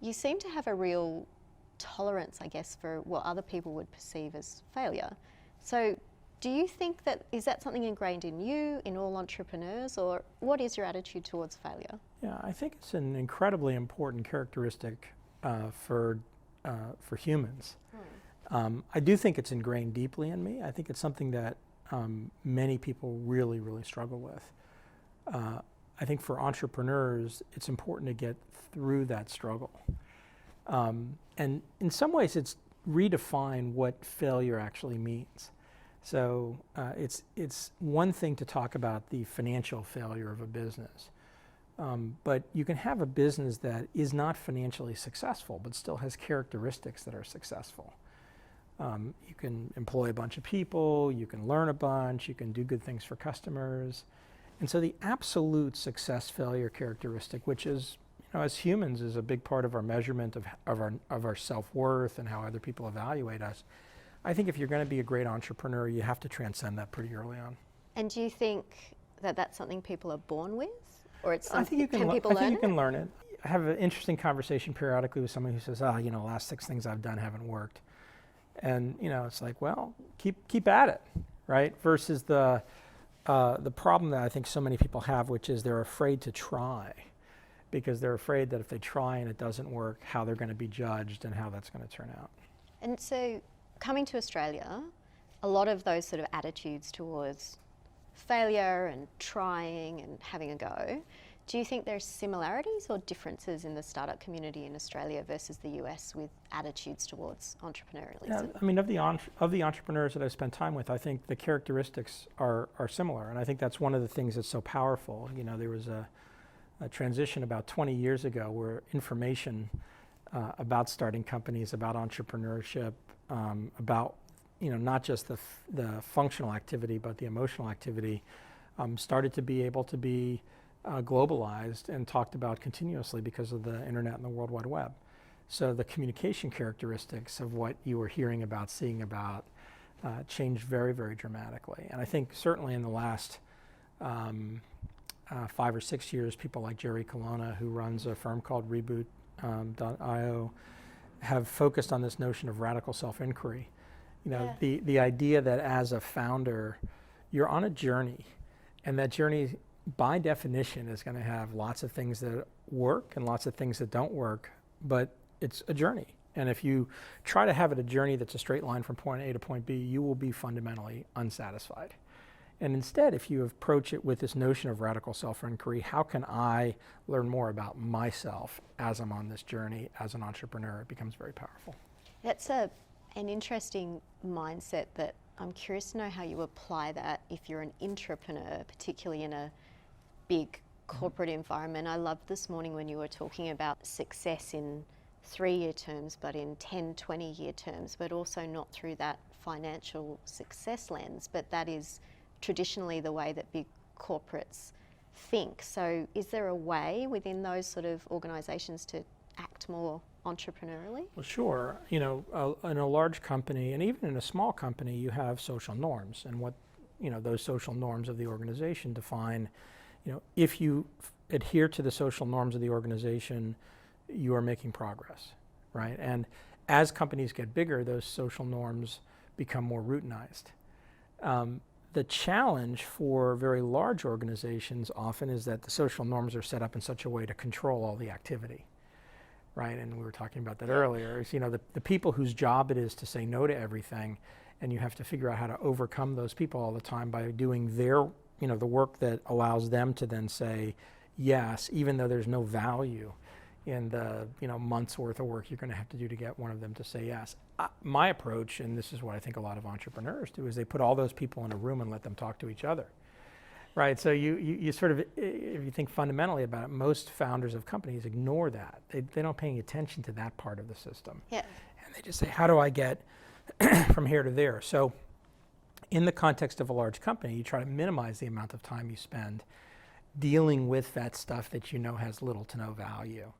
you seem to have a real tolerance, I guess, for what other people would perceive as failure. So do you think is that something ingrained in you, in all entrepreneurs, or what is your attitude towards failure? Yeah, I think it's an incredibly important characteristic for humans. I do think it's ingrained deeply in me. I think it's something that many people really, really struggle with. I think for entrepreneurs, it's important to get through that struggle. And in some ways, it's redefine what failure actually means. So it's one thing to talk about the financial failure of a business, but you can have a business that is not financially successful, but still has characteristics that are successful. You can employ a bunch of people, you can learn a bunch, you can do good things for customers. And so the absolute success-failure characteristic, which is, as humans, is a big part of our measurement of our self-worth and how other people evaluate us. I think if you're going to be a great entrepreneur, you have to transcend that pretty early on. And do you think that that's something people are born with? Or it's I think you can, people learn it? You can learn it. I have an interesting conversation periodically with someone who says, the last 6 things I've done haven't worked. And, it's like, well, keep at it, right? Versus the problem that I think so many people have, which is they're afraid to try, because they're afraid that if they try and it doesn't work, how they're going to be judged and how that's going to turn out. And so coming to Australia, a lot of those sort of attitudes towards failure and trying and having a go, do you think there's similarities or differences in the startup community in Australia versus the US with attitudes towards entrepreneurialism? Yeah, I mean, of the entrepreneurs that I've spent time with, I think the characteristics are similar, and I think that's one of the things that's so powerful. There was a transition about 20 years ago where information about starting companies, about entrepreneurship, about not just the functional activity but the emotional activity started to be able to be globalized and talked about continuously because of the internet and the World Wide Web. So the communication characteristics of what you were hearing about, seeing about, changed very, very dramatically. And I think certainly in the last 5 or 6 years, people like Jerry Colonna, who runs a firm called Reboot.io, have focused on this notion of radical self-inquiry. The idea that as a founder, you're on a journey, and that journey by definition is going to have lots of things that work and lots of things that don't work, but it's a journey. And if you try to have it a journey that's a straight line from point A to point B, you will be fundamentally unsatisfied. And instead, if you approach it with this notion of radical self-inquiry, how can I learn more about myself as I'm on this journey as an entrepreneur, it becomes very powerful. That's an interesting mindset that I'm curious to know how you apply that if you're an intrapreneur, particularly in a big corporate environment. I loved this morning when you were talking about success in 3-year terms, but in 10, 20-year terms, but also not through that financial success lens, but that is traditionally the way that big corporates think. So is there a way within those sort of organizations to act more entrepreneurially? Well, sure. In a large company and even in a small company, you have social norms, and what those social norms of the organization define. If you adhere to the social norms of the organization, you are making progress, right? And as companies get bigger, those social norms become more routinized. The challenge for very large organizations often is that the social norms are set up in such a way to control all the activity, right? And we were talking about that earlier. Is, the people whose job it is to say no to everything, and you have to figure out how to overcome those people all the time by doing their, the work that allows them to then say yes, even though there's no value in the months worth of work you're going to have to do to get one of them to say yes. My approach, and this is what I think a lot of entrepreneurs do, is they put all those people in a room and let them talk to each other, right? So you sort of, if you think fundamentally about it, most founders of companies ignore that. They don't pay any attention to that part of the system. Yeah. And they just say, how do I get from here to there? So in the context of a large company, you try to minimize the amount of time you spend dealing with that stuff that has little to no value.